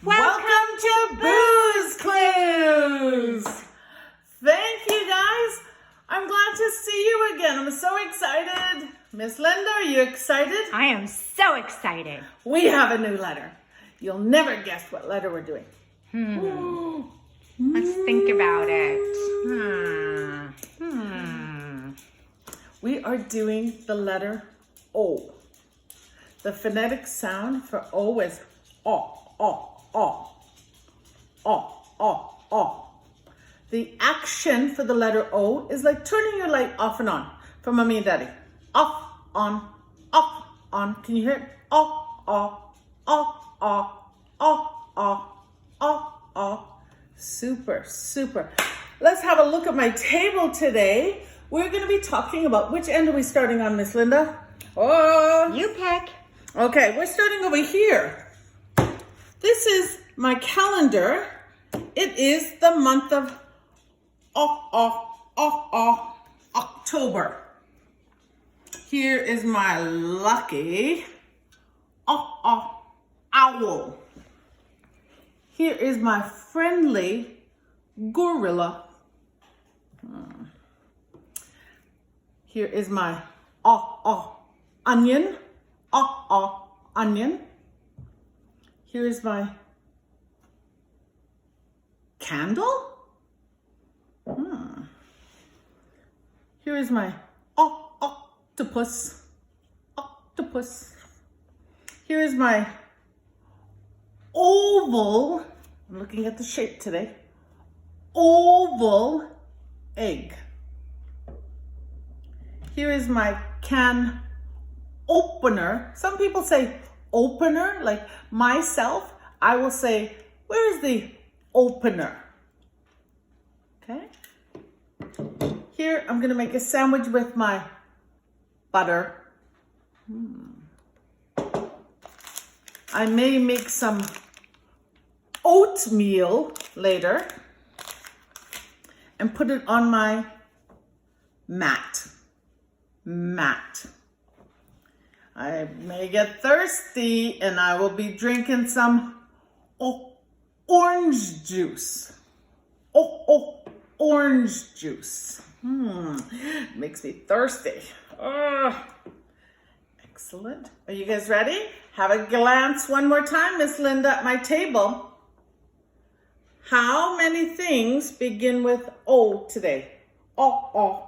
Welcome to Booze Clues! Thank you guys. I'm glad to see you again. I'm so excited. Miss Linda, are you excited? I am so excited. We have a new letter. You'll never guess what letter we're doing. Let's think about it. We are doing the letter O. The phonetic sound for O is O, O, O, O, O, O. The action for the letter O is like turning your light off and on for mommy and daddy. Off, on, off, on. Can you hear it? Off, off, off, off, off, off, off, off. Super, super. Let's have a look at my table today. We're going to be talking about, which end are we starting on, Miss Linda? Oh, You pick. okay, we're starting over here. This is my calendar. It is the month of October. Here is my lucky owl. Here is my friendly gorilla. Here is my onion. Onion. Here is my candle. Here is my octopus. Octopus. Here is my oval. I'm looking at the shape today. Oval egg. Here is my can opener. Some people say opener, like myself. I will say, where is the opener? Okay. Here, I'm going to make a sandwich with my butter. I may make some oatmeal later and put it on my mat. I may get thirsty and I will be drinking some orange juice. Orange juice. Makes me thirsty. Excellent. Are you guys ready? Have a glance one more time, Miss Linda, at my table. How many things begin with O today? O.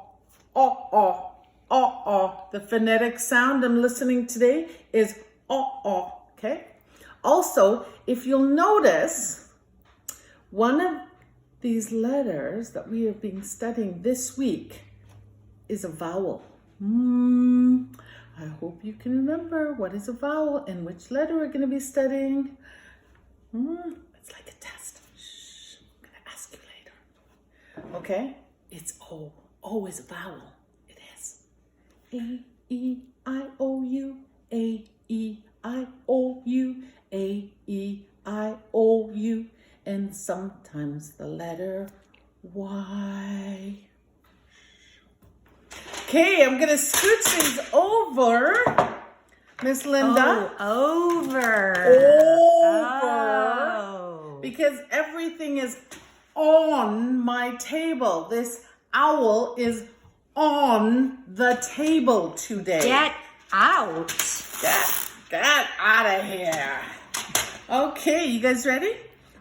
The phonetic sound I'm listening today is O. Okay? Also, if you'll notice, one of these letters that we have been studying this week is a vowel. I hope you can remember what is a vowel and which letter we're going to be studying. It's like a test. Shh, I'm going to ask you later. Okay? It's O. O is a vowel. It is. A-E-I-O-U. A-E-I-O-U. A-E-I-O-U. And sometimes the letter Y. Okay, I'm going to scooch these over, Miss Linda. Over. Because everything is on my table. This owl is on the table today. Get out. Get out of here. Okay, you guys ready?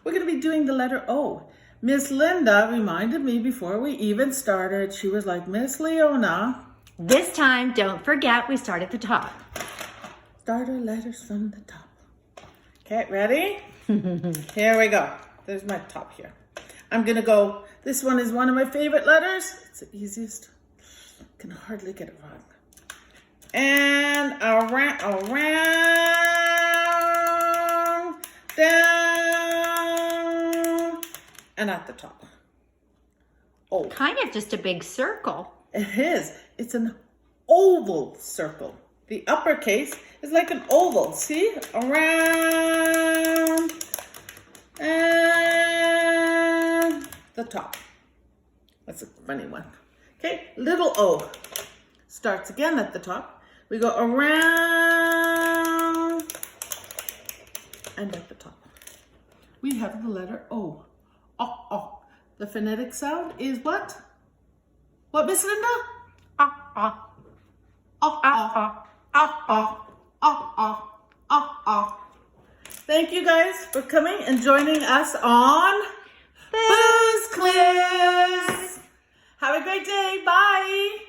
We're going to be doing the letter O. Miss Linda reminded me before we even started. She was like, Miss Leona. This time, don't forget we start at the top. Start our letters from the top. Okay, ready? Here we go. There's my top here. I'm going to go. This one is one of my favorite letters. It's the easiest. Can hardly get it wrong. And around, down, and at the top. O. Kind of just a big circle. It is. It's an oval circle. The uppercase is like an oval. See? Around and the top. That's a funny one. Okay, little O starts again at the top. We go around and at the top. we have the letter O. Oh, oh. The phonetic sound is what? What, Miss Linda? Ah, ah, Oh, ah, oh, ah, oh, oh, oh, oh, oh. Thank you guys for coming and joining us on Booze Quiz. Have a great day. Bye.